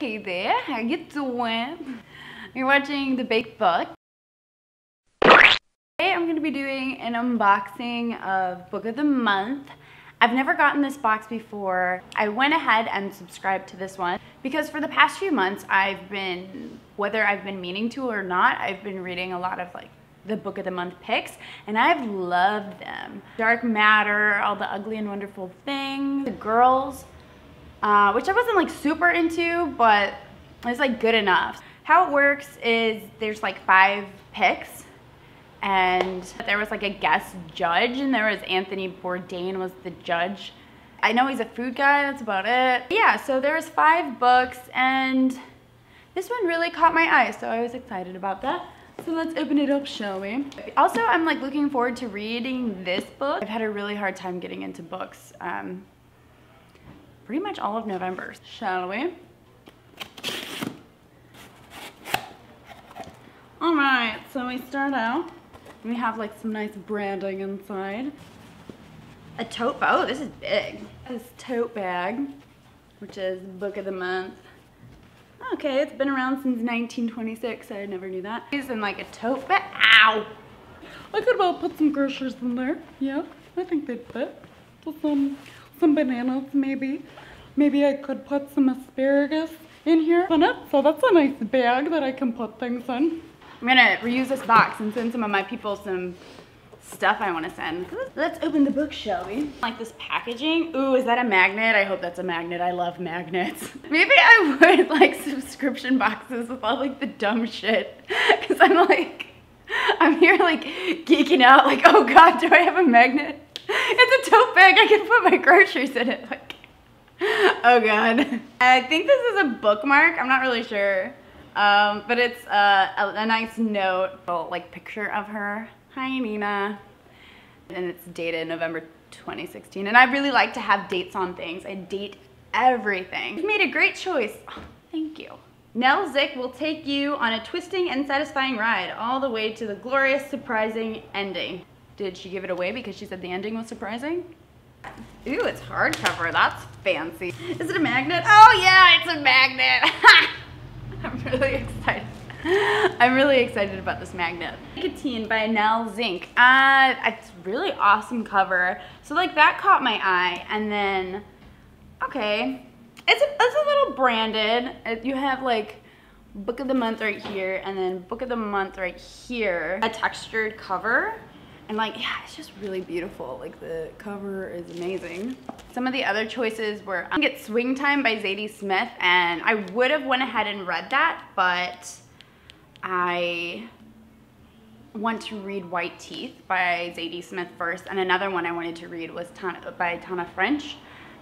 Hey there, how you doing? You're watching The Baked Book. Today I'm going to be doing an unboxing of Book of the Month. I've never gotten this box before. I went ahead and subscribed to this one because for the past few months whether I've been meaning to or not, I've been reading a lot of like the Book of the Month picks and I've loved them. Dark Matter, All the Ugly and Wonderful Things, The Girls, which I wasn't like super into, but it's like good enough. How it works is there's like 5 picks and there was like a guest judge and there was Anthony Bourdain was the judge. I know he's a food guy, that's about it. Yeah, so there was 5 books and this one really caught my eye, so I was excited about that. So let's open it up, shall we? Also, I'm like looking forward to reading this book. I've had a really hard time getting into books pretty much all of November. Shall we? All right, so we start out. We have like some nice branding inside. A tote bag. Oh, this is big. This tote bag, which is Book of the Month. Okay, it's been around since 1926. I never knew that. It's in like a tote bag. Ow! I could well put some groceries in there. Yeah, I think they'd fit. So some bananas, maybe. Maybe I could put some asparagus in here. So that's a nice bag that I can put things in. I'm gonna reuse this box and send some of my people some stuff I want to send. Let's open the book, shall we? Like this packaging. Ooh, is that a magnet? I hope that's a magnet. I love magnets. Maybe I would like subscription boxes with all like the dumb shit. Cause I'm here like geeking out like, oh God, do I have a magnet? It's a tote bag. I can put my groceries in it. Like, oh God. I think this is a bookmark. I'm not really sure. But it's a nice note, like picture of her. Hi, Nina. And it's dated November 2016. And I really like to have dates on things. I date everything. You've made a great choice. Oh, thank you. Nell Zick will take you on a twisting and satisfying ride all the way to the glorious, surprising ending. Did she give it away because she said the ending was surprising? Ooh, it's hardcover. That's fancy. Is it a magnet? Oh yeah, it's a magnet. I'm really excited. I'm really excited about this magnet. Nicotine by Nell Zink. It's really awesome cover. So like that caught my eye, and then okay, it's a little branded. You have like Book of the Month right here, and then Book of the Month right here. A textured cover. And like, yeah, it's just really beautiful. Like the cover is amazing. Some of the other choices were, I think it's Swing Time by Zadie Smith, and I would have went ahead and read that, but I want to read White Teeth by Zadie Smith first, and another one I wanted to read was by Tana French,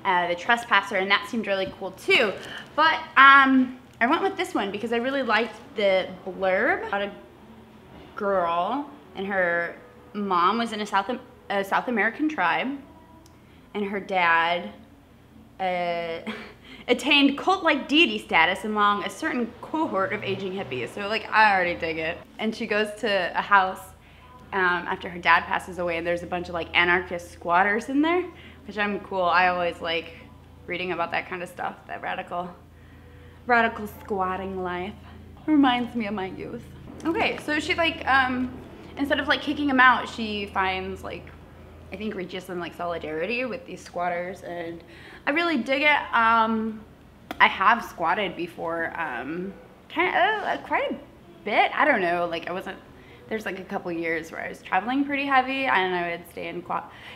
The Trespasser, and that seemed really cool too. But I went with this one because I really liked the blurb about a girl and her mom was in a South American tribe, and her dad attained cult-like deity status among a certain cohort of aging hippies. So like, I already dig it. And she goes to a house after her dad passes away, and there's a bunch of like anarchist squatters in there, which I'm cool. I always like reading about that kind of stuff, that radical squatting life. Reminds me of my youth. Okay, so she like, instead of like kicking them out, she finds like, I think reaches some like solidarity with these squatters, and I really dig it. I have squatted before, quite a bit. I don't know, like there's like a couple years where I was traveling pretty heavy, and I would stay in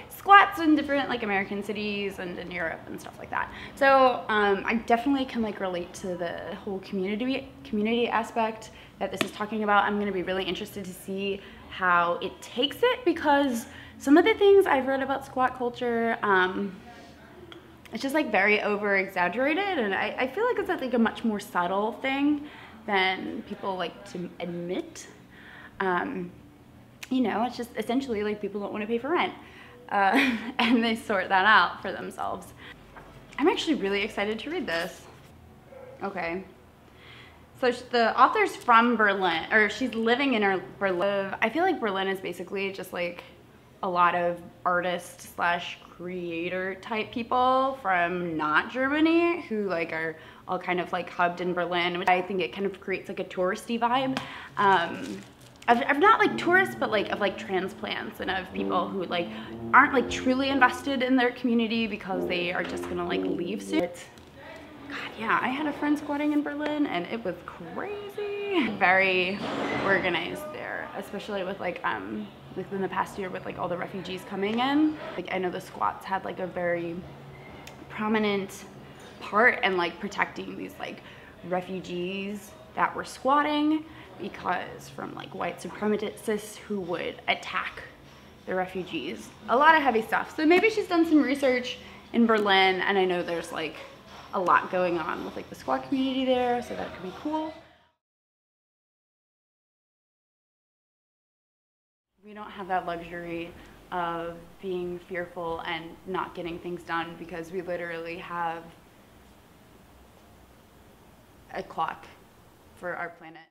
squats in different like American cities and in Europe and stuff like that. So I definitely can like relate to the whole community aspect that this is talking about. I'm gonna be really interested to see how it takes it, because some of the things I've read about squat culture, it's just like very over exaggerated, and I feel like it's like a much more subtle thing than people like to admit. You know, it's just essentially like people don't want to pay for rent, and they sort that out for themselves. I'm actually really excited to read this. Okay. So the author's from Berlin, or she's living in Berlin. I feel like Berlin is basically just like a lot of artist slash creator type people from not Germany who like are all kind of like hubbed in Berlin, which I think it kind of creates like a touristy vibe. Of not like tourists, but like of like transplants and of people who like aren't like truly invested in their community because they are just gonna like leave soon. God, yeah, I had a friend squatting in Berlin and it was crazy. Very organized there, especially with like within the past year with like all the refugees coming in. Like I know the squats had like a very prominent part in like protecting these like refugees that were squatting, because from like white supremacists who would attack the refugees. A lot of heavy stuff. So maybe she's done some research in Berlin, and I know there's like a lot going on with like the squat community there, so that could be cool. We don't have that luxury of being fearful and not getting things done, because we literally have a clock for our planet.